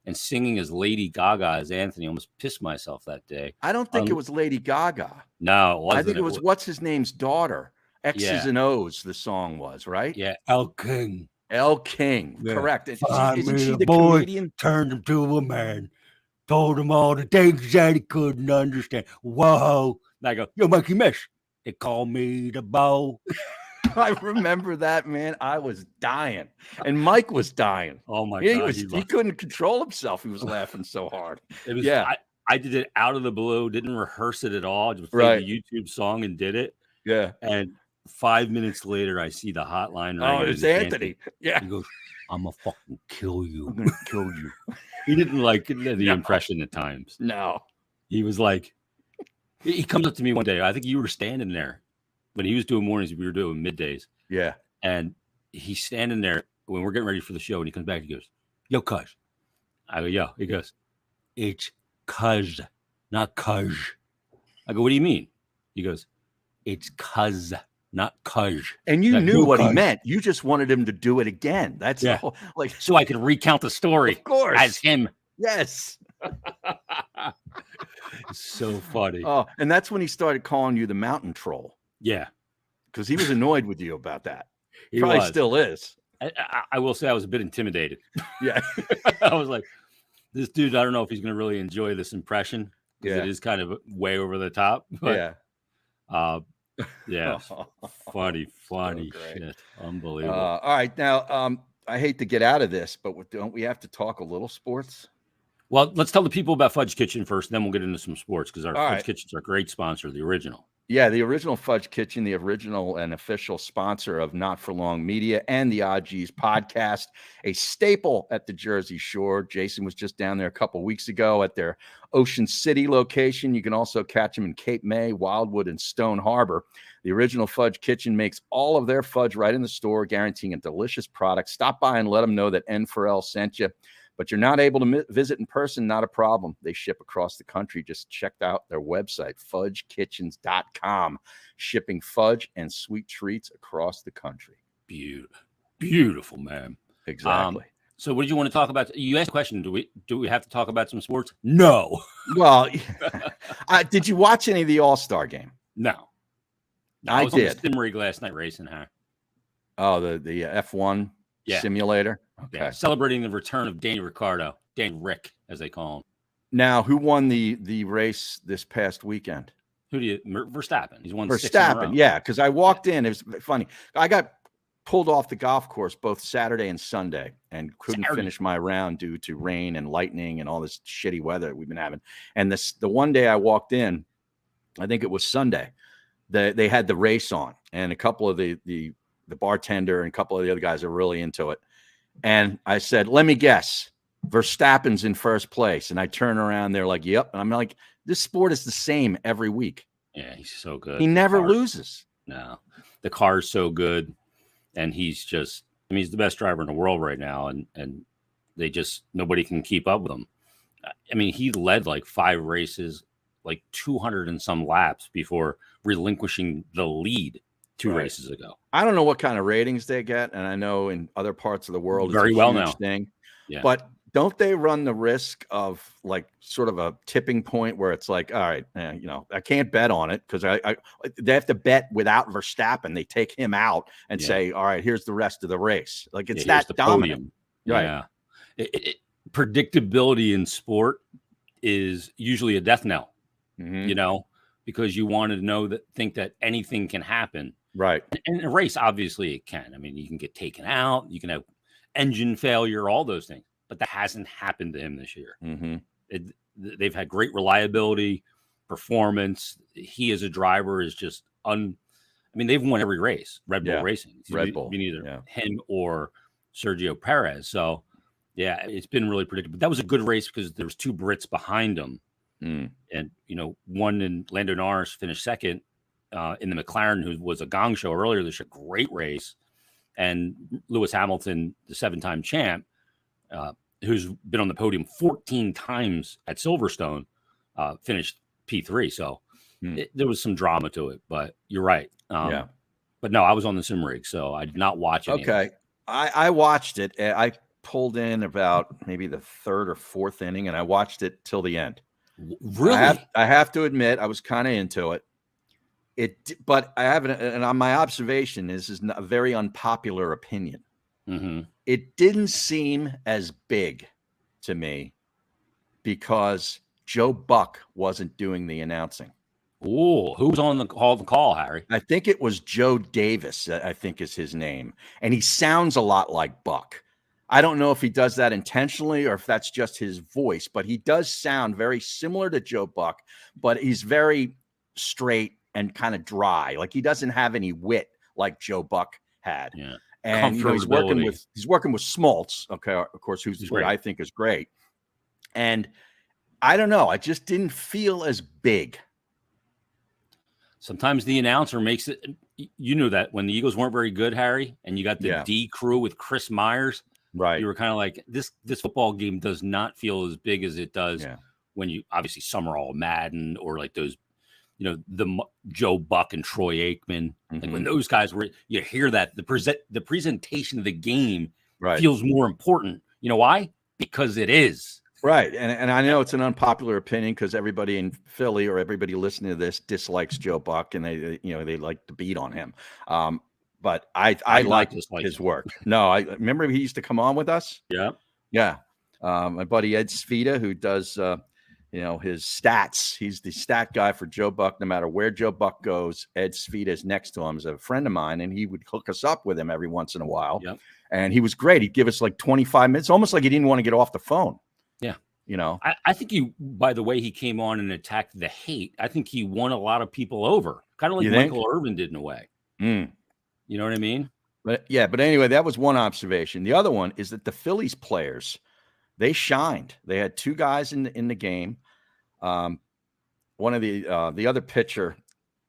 and singing as Lady Gaga as Anthony? I almost pissed myself that day. I don't think it was Lady Gaga. No, it wasn't. I think it was what's his name's daughter. X's and O's, the song was, right? Yeah, El King. El King, correct. Isn't she the boy, comedian? Turned him to a man. Told him all the things that he couldn't understand. Whoa. And I go, yo, Mikey Mish. They call me the Bo. I remember that, man. I was dying. And Mike was dying. Oh, my God. He couldn't control himself. He was laughing so hard. It was, I did it out of the blue, didn't rehearse it at all. Just played the YouTube song and did it. Yeah. And 5 minutes later, I see the hotline. Oh, it's Anthony. Yeah. He goes, I'm going to fucking kill you. I'm going to kill you. He didn't like the impression at times. No. He was like, he comes up to me one day. I think you were standing there when he was doing mornings. We were doing middays. Yeah. And he's standing there when we're getting ready for the show. And he comes back. He goes, yo, cuz. I go, yo. He goes, it's cuz, not cuz. I go, what do you mean? He goes, it's cuz, not cuz. And you That knew no what he cuz. meant. You just wanted him to do it again. That's the Yeah. whole, like, So I could recount the story of course. as him. Yes. So funny. Oh, and that's when he started calling you the mountain troll, Yeah, because he was annoyed with you about that. he Probably was. still is. I will say I was a bit intimidated. Yeah. I was like, this dude, I don't know if he's going to really enjoy this impression because Yeah. it is kind of way over the top. But Yeah. yeah, funny great. shit. Unbelievable. All right. Now, I hate to get out of this, but don't we have to talk a little sports? Well, let's tell the people about Fudge Kitchen first, then we'll get into some sports because our All Fudge right. Kitchen's our great sponsor, the original. Yeah, the original Fudge Kitchen, the original and official sponsor of Not For Long Media and the OGs podcast, a staple at the Jersey Shore. Jason was just down there a couple weeks ago at their Ocean City location. You can also catch them in Cape May, Wildwood, and Stone Harbor. The original Fudge Kitchen makes all of their fudge right in the store, guaranteeing a delicious product. Stop by and let them know that N4L sent you. But you're not able to visit in person, not a problem. They ship across the country. Just check out their website, fudgekitchens.com, shipping fudge and sweet treats across the country. Beautiful, man. Exactly. So what did you want to talk about? You asked a question. Do we have to talk about some sports? No. Well, did you watch any of the All-Star game? No. I was did. on the sim rig last night racing, huh? Oh, the F1 simulator? Okay. Yeah. Celebrating the return of Danny Ricciardo, Dan Rick, as they call him. Now, who won the race this past weekend? Verstappen. He's won 6 in a row. Verstappen, yeah, because I walked in. It was funny. I got pulled off the golf course both Saturday and Sunday and couldn't finish my round due to rain and lightning and all this shitty weather we've been having. And the one day I walked in, I think it was Sunday, they had the race on, and a couple of the bartender and a couple of the other guys are really into it. And I said, let me guess, Verstappen's in first place. And I turn around, they're like, yep. And I'm like, this sport is the same every week. Yeah, he's so good. He never loses. No, the car's so good. And he's just, I mean, he's the best driver in the world right now. And they just, nobody can keep up with him. I mean, he led like 5 races, like 200 and some laps before relinquishing the lead 2 races ago. I don't know what kind of ratings they get, and I know in other parts of the world very it's a well huge now thing. Yeah. But don't they run the risk of like sort of a tipping point where it's like, all right, I can't bet on it because they have to bet without Verstappen. They take him out and say, all right, here's the rest of the race. Like it's that dominant. Right. Yeah. Predictability in sport is usually a death knell, because you want to think that anything can happen. Right. And in a race, obviously it can. I mean, you can get taken out, you can have engine failure, all those things, but that hasn't happened to him this year. Mm-hmm. They've had great reliability, performance. He as a driver is just I mean, they've won every race. Red Bull Racing. Red Bull. Been either him or Sergio Perez. So, yeah, it's been really predictable. That was a good race because there was 2 Brits behind him. And, one in Lando Norris finished second in the McLaren, who was a gong show earlier this year. Great race. And Lewis Hamilton, the 7-time champ, who's been on the podium 14 times at Silverstone, finished P3. So there was some drama to it, but you're right. But no, I was on the sim rig, so I did not watch it. Okay. I watched it. I pulled in about maybe the 3rd or 4th inning, and I watched it till the end. Really? I have to admit, I was kind of into it. But I have and on my observation is a very unpopular opinion. Mm-hmm. It didn't seem as big to me because Joe Buck wasn't doing the announcing. Oh, who's on the call, Harry? I think it was Joe Davis, I think is his name. And he sounds a lot like Buck. I don't know if he does that intentionally or if that's just his voice, but he does sound very similar to Joe Buck, but he's very straight and kind of dry. Like he doesn't have any wit like Joe Buck had. Yeah. And he's working with Smoltz, okay, of course, who's I think is great. And I don't know, I just didn't feel as big. Sometimes the announcer makes it. You knew that when the Eagles weren't very good, Harry, and you got the D crew with Chris Myers, right? You were kind of like, this football game does not feel as big as it does when you obviously Summerall, Madden, or like those Joe Buck and Troy Aikman. Like when those guys were, you hear that the presentation of the game feels more important. You know why? Because it is. Right. And I know it's an unpopular opinion because everybody in Philly or everybody listening to this dislikes Joe Buck and they like to beat on him. But I like his work. No, I remember he used to come on with us. Yeah. Yeah. My buddy Ed Svita, who does his stats. He's the stat guy for Joe Buck. No matter where Joe Buck goes, Ed Svita is next to him. He's a friend of mine, and he would hook us up with him every once in a while. Yep. And he was great. He'd give us like 25 minutes, almost like he didn't want to get off the phone. Yeah. I think by the way he came on and attacked the hate, I think he won a lot of people over, kind of like Michael Irvin did in a way. You know what I mean? But anyway, that was one observation. The other one is that the Phillies players, they shined. They had two guys in the game. One of the other pitcher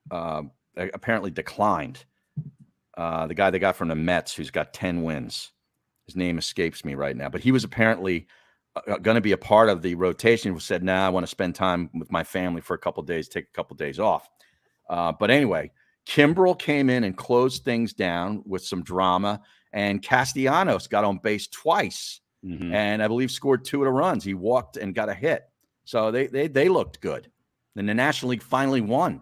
apparently declined. The guy they got from the Mets, who's got 10 wins. His name escapes me right now, but he was apparently going to be a part of the rotation. Who said, "Nah, I want to spend time with my family for a couple of days, take a couple of days off." But anyway, Kimbrel came in and closed things down with some drama, and Castellanos got on base twice, and I believe scored 2 of the runs. He walked and got a hit, so they looked good. And the National League finally won.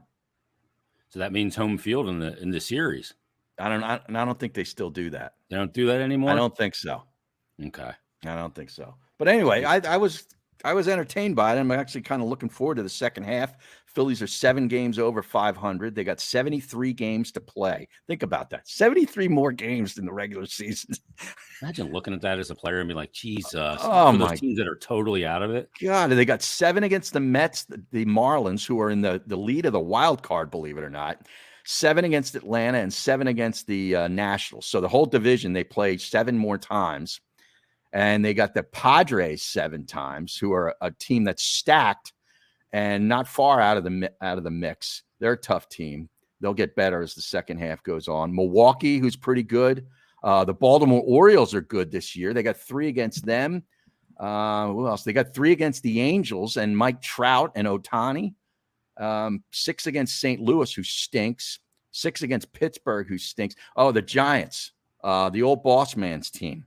So that means home field in the series. I don't think they still do that. They don't do that anymore? I don't think so. Okay. I don't think so. But anyway, I was entertained by it. I'm actually kind of looking forward to the second half. Phillies are 7 games over 500. They got 73 games to play. Think about that. 73 more games than the regular season. Imagine looking at that as a player and be like, Jesus. Oh, for those teams that are totally out of it. God, they got 7 against the Mets, the Marlins, who are in the lead of the wild card, believe it or not. 7 against Atlanta and 7 against the Nationals. So the whole division, they played 7 more times. And they got the Padres 7 times, who are a team that's stacked and not far out of the mix. They're a tough team. They'll get better as the second half goes on. Milwaukee, who's pretty good. The Baltimore Orioles are good this year. They got 3 against them. Who else? They got 3 against the Angels and Mike Trout and Ohtani. 6 against St. Louis, who stinks. 6 against Pittsburgh, who stinks. Oh, the Giants, the old boss man's team.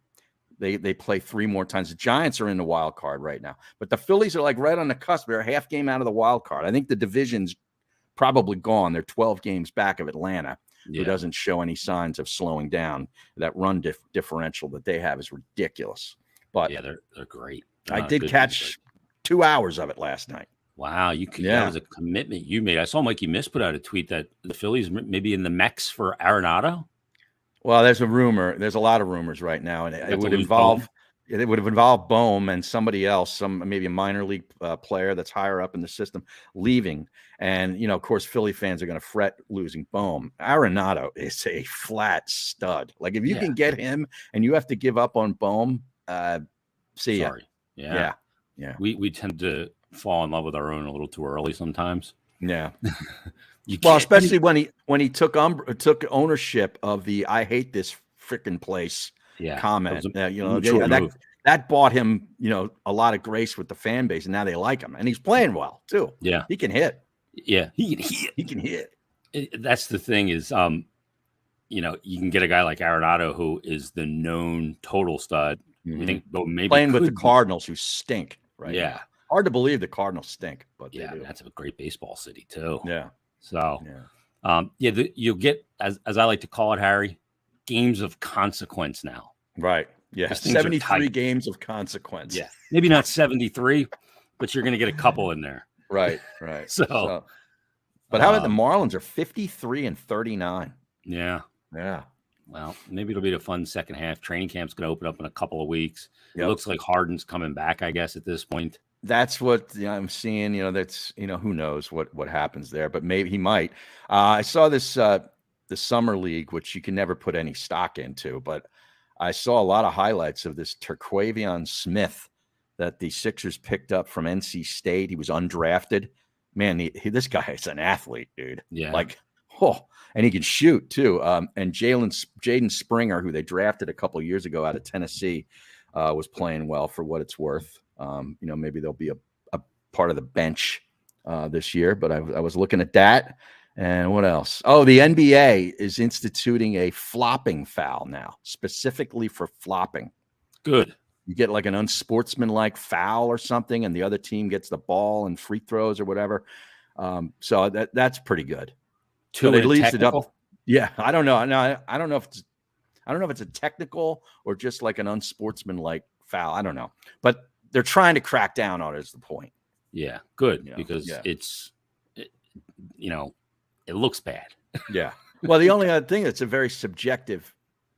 They play 3 more times. The Giants are in the wild card right now, but the Phillies are like right on the cusp. They're a half game out of the wild card. I think the division's probably gone. They're 12 games back of Atlanta, who doesn't show any signs of slowing down. That run differential that they have is ridiculous. But yeah, they're great. I did catch 2 hours of it last night. Wow, that was a commitment you made. I saw Mikey Miss put out a tweet that the Phillies maybe in the mix for Arenado. Well, there's a rumor. There's a lot of rumors right now, and it would involve Bohm and somebody else, maybe a minor league player that's higher up in the system leaving. And of course, Philly fans are going to fret losing Bohm. Arenado is a flat stud. Like if you can get him, and you have to give up on Bohm, see ya. Sorry. Yeah. We tend to fall in love with our own a little too early sometimes. Yeah. Well, especially when he took ownership of the "I hate this freaking place" comment. That bought him, a lot of grace with the fan base, and now they like him, and he's playing well too. Yeah, he can hit. Yeah, he can hit. That's the thing is, you can get a guy like Arenado who is the known total stud. I think maybe playing with the Cardinals who stink. Right? Yeah, now. Hard to believe the Cardinals stink, but they do. That's a great baseball city too. Yeah. So, you'll get, as I like to call it, Harry, games of consequence now. Right. Yeah. 73 games of consequence. Yeah. Maybe not 73, but you're going to get a couple in there. Right. So, but how about the Marlins are 53 and 39? Yeah. Yeah. Well, maybe it'll be a fun second half. Training camp's going to open up in a couple of weeks. It Yep. looks like Harden's coming back, I guess, at this point. That's what I'm seeing. That's who knows what happens there, but maybe he might. I saw this the summer league, which you can never put any stock into, but I saw a lot of highlights of this Terquavion Smith that the Sixers picked up from NC State. He was undrafted. Man, this guy is an athlete, dude. Yeah, and he can shoot too. And Jaden Springer, who they drafted a couple of years ago out of Tennessee, was playing well for what it's worth. Maybe they'll be a part of the bench this year, but I was looking at that. And what else? Oh, the NBA is instituting a flopping foul now, specifically for flopping. Good. You get like an unsportsmanlike foul or something, and the other team gets the ball and free throws or whatever. So that's pretty good. Two But it leaves it technical? up. Yeah, I don't know. No, I don't know if it's a technical or just like an unsportsmanlike foul. I don't know, but they're trying to crack down on it. Is the point? Yeah, good, Yeah, because yeah. it looks bad. Yeah. Well, the only other thing, it's a very subjective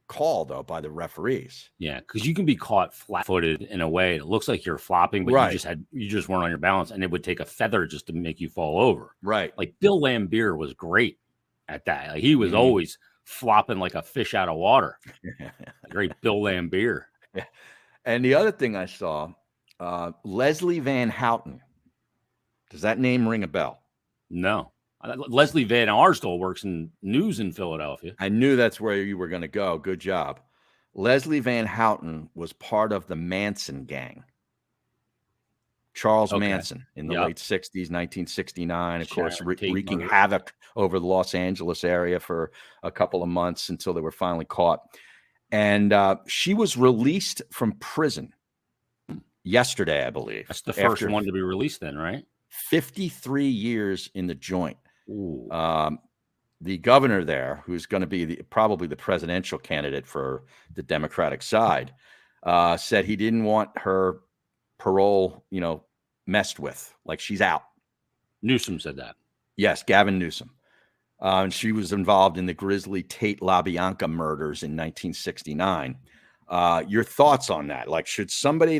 call though by the referees. Yeah, because you can be caught flat-footed in a way. It looks like you're flopping, but Right. you just weren't on your balance, and it would take a feather just to make you fall over. Right. Like Bill Lambier was great at that. Like he was Mhm. always flopping like a fish out of water. Great Bill Lambier. And the other thing I saw, Leslie Van Houten. Does that name ring a bell? No, Leslie Van Arsdale works in news in Philadelphia. I knew that's where you were going to go. Good job. Leslie Van Houten was part of the Manson gang. Charles Manson in the late 60s, 1969, of course, wreaking havoc over the Los Angeles area for a couple of months until they were finally caught. And she was released from prison yesterday, I believe. That's the first one to be released then, right? 53 years in the joint. Ooh. The governor there, who's going to be probably the presidential candidate for the Democratic side, said he didn't want her parole, messed with. Like, she's out. Newsom said that. Yes, Gavin Newsom. And she was involved in the grisly Tate LaBianca murders in 1969. Your thoughts on that? Like, should somebody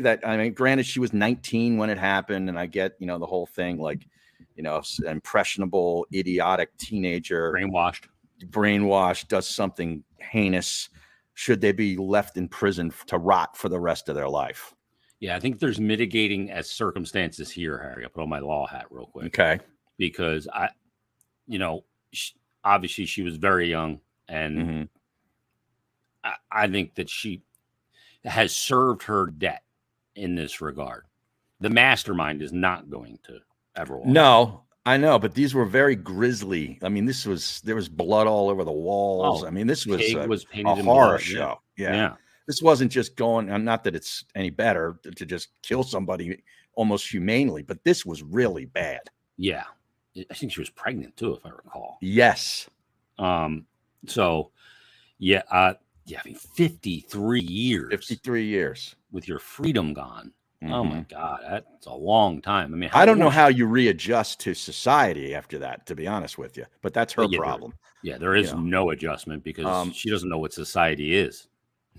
granted she was 19 when it happened, and I get, the whole thing, like, impressionable, idiotic teenager, brainwashed, does something heinous. Should they be left in prison to rot for the rest of their life? Yeah, I think there's mitigating as circumstances here, Harry. I'll put on my law hat real quick. Okay. Because obviously she was very young, and I think that she has served her debt in this regard. The mastermind is not going to ever walk. No, I know, but these were very grisly. I mean, there was blood all over the walls. I mean, this was a horror show. Yeah. This wasn't just going, not that it's any better to just kill somebody almost humanely, but this was really bad. Yeah. I think she was pregnant too, if I recall. Yes. So yeah, I mean, 53 years. 53 years with your freedom gone. Oh my God, that's a long time. I mean, I don't know how you readjust to society after that, to be honest with you, but that's her problem. There is no adjustment because she doesn't know what society is.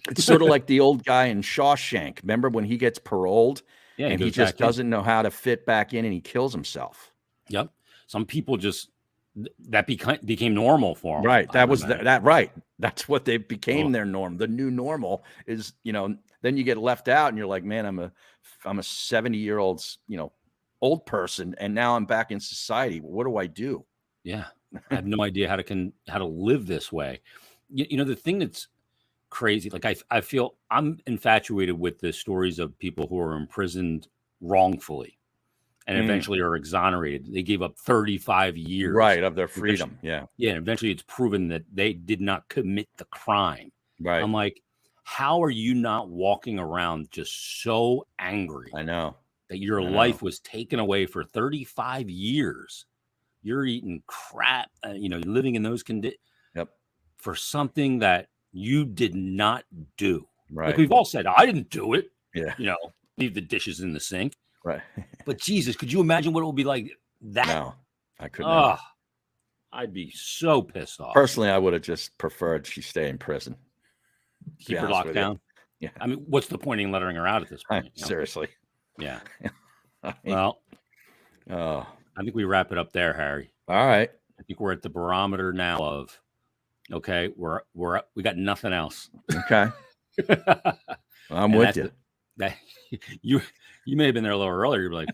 It's sort of like the old guy in Shawshank. Remember when he gets paroled and he just doesn't know how to fit back in and he kills himself. Yep. Some people that became normal for them. Right. That was that. Right. That's what they became their norm. The new normal is, then you get left out and you're like, man, I'm a 70-year-old, old person. And now I'm back in society. What do I do? Yeah. I have no idea how to live this way. The thing that's crazy, like I feel I'm infatuated with the stories of people who are imprisoned wrongfully and eventually are exonerated. They gave up 35 years of their freedom. Yeah. And eventually it's proven that they did not commit the crime. Right. I'm like, how are you not walking around just so angry? I know that your life was taken away for 35 years. You're eating crap, living in those conditions for something that you did not do. Right. Like we've all said, I didn't do it. Yeah. Leave the dishes in the sink. Right. But Jesus, could you imagine what it would be like that? No, I couldn't. I'd be so pissed off. Personally, I would have just preferred she stay in prison. Keep her locked down. Yeah. I mean, what's the point in letting her out at this point? Seriously. Yeah. Well, I think we wrap it up there, Harry. All right. I think we're at the barometer now of, okay, we got nothing else. Okay. I'm with you. You may have been there a little earlier. You're like,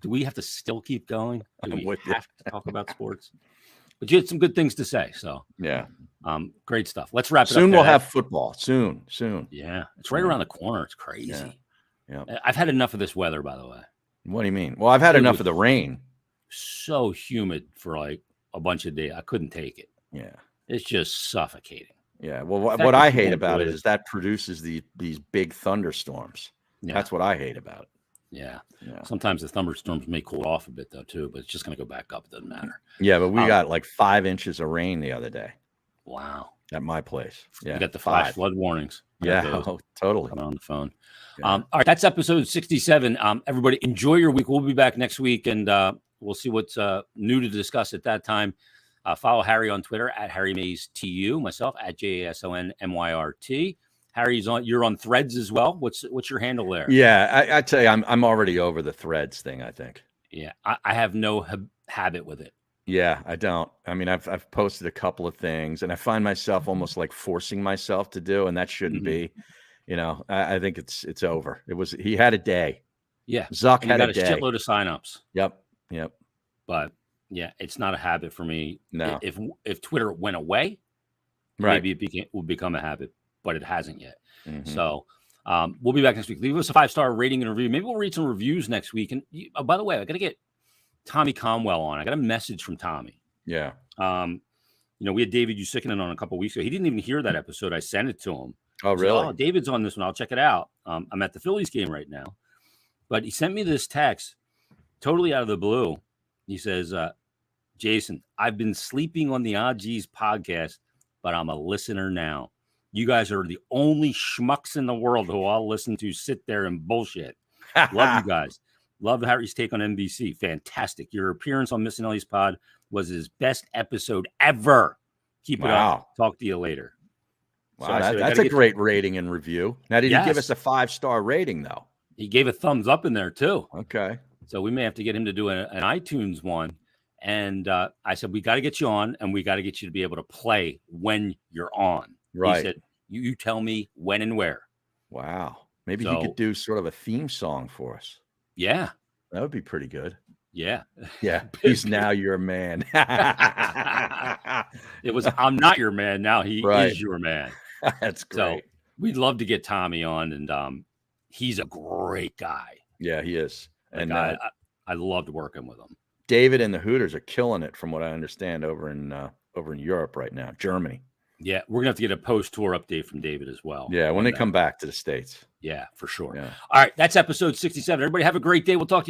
do we have to still keep going? Do we have to talk about sports? But you had some good things to say. So yeah. Great stuff. Let's wrap it up. Soon we'll have football. Soon. Yeah. It's right around the corner. It's crazy. Yeah. I've had enough of this weather, by the way. What do you mean? Well, I've had enough of the rain. so humid for like a bunch of days. I couldn't take it. Yeah. It's just suffocating. Yeah. Well, fact what that I people hate about it enjoy is that produces these big thunderstorms. Yeah. That's what I hate about it. Yeah. Yeah. Sometimes the thunderstorms may cool off a bit though too, but it's just going to go back up. It doesn't matter. Yeah, but we got like 5 inches of rain the other day Wow. at my place. Yeah. You got the flash 5. flood warnings. Yeah. Oh, totally. Coming on the phone. Yeah. All right. That's episode 67. Everybody enjoy your week. We'll be back next week and we'll see what's new to discuss at that time. Follow Harry on Twitter at Harry Mays TU, myself at JASONMYRT. Harry's on. You're on Threads as well. What's your handle there? Yeah, I tell you, I'm already over the Threads thing. I think. Yeah, I have no habit with it. Yeah, I don't. I mean, I've posted a couple of things, and I find myself almost like forcing myself to do, and that shouldn't be. You know, I think it's over. He had a day. Yeah, Zuck had a day. Shitload of signups. Yep. But yeah, it's not a habit for me. No. If Twitter went away, Right. maybe it would become a habit, but it hasn't yet. Mhm. So we'll be back next week. Leave us a 5-star rating and review. Maybe we'll read some reviews next week. And by the way, I got to get Tommy Conwell on. I got a message from Tommy. Yeah. We had David Usickinen on a couple weeks ago. He didn't even hear that episode. I sent it to him. Oh, really? Oh, David's on this one. I'll check it out. I'm at the Phillies game right now. But he sent me this text totally out of the blue. He says, Jason, I've been sleeping on the Odd G's podcast, but I'm a listener now. You guys are the only schmucks in the world who I'll listen to sit there and bullshit. Love you guys. Love Harry's take on NBC. Fantastic. Your appearance on Missing Ellie's pod was his best episode ever. Keep it up. Talk to you later. Wow, that's a great rating and review. Now, did he give us a 5-star rating, though? He gave a thumbs up in there, too. Okay. So we may have to get him to do an iTunes one. And I said, we got to get you on, and we got to get you to be able to play when you're on. Right. He said, you tell me when and where. Wow. Maybe he could do sort of a theme song for us. Yeah. That would be pretty good. Yeah. Yeah. He's now your man. It was, I'm not your man. Now he is your man. That's great. So we'd love to get Tommy on, and he's a great guy. Yeah, he is. And I loved working with him. David and the Hooters are killing it, from what I understand, over in Europe right now, Germany. Yeah, we're gonna have to get a post-tour update from David as well. Yeah, when they come back to the States. Yeah, for sure. Yeah. All right, that's episode 67. Everybody have a great day. We'll talk to you.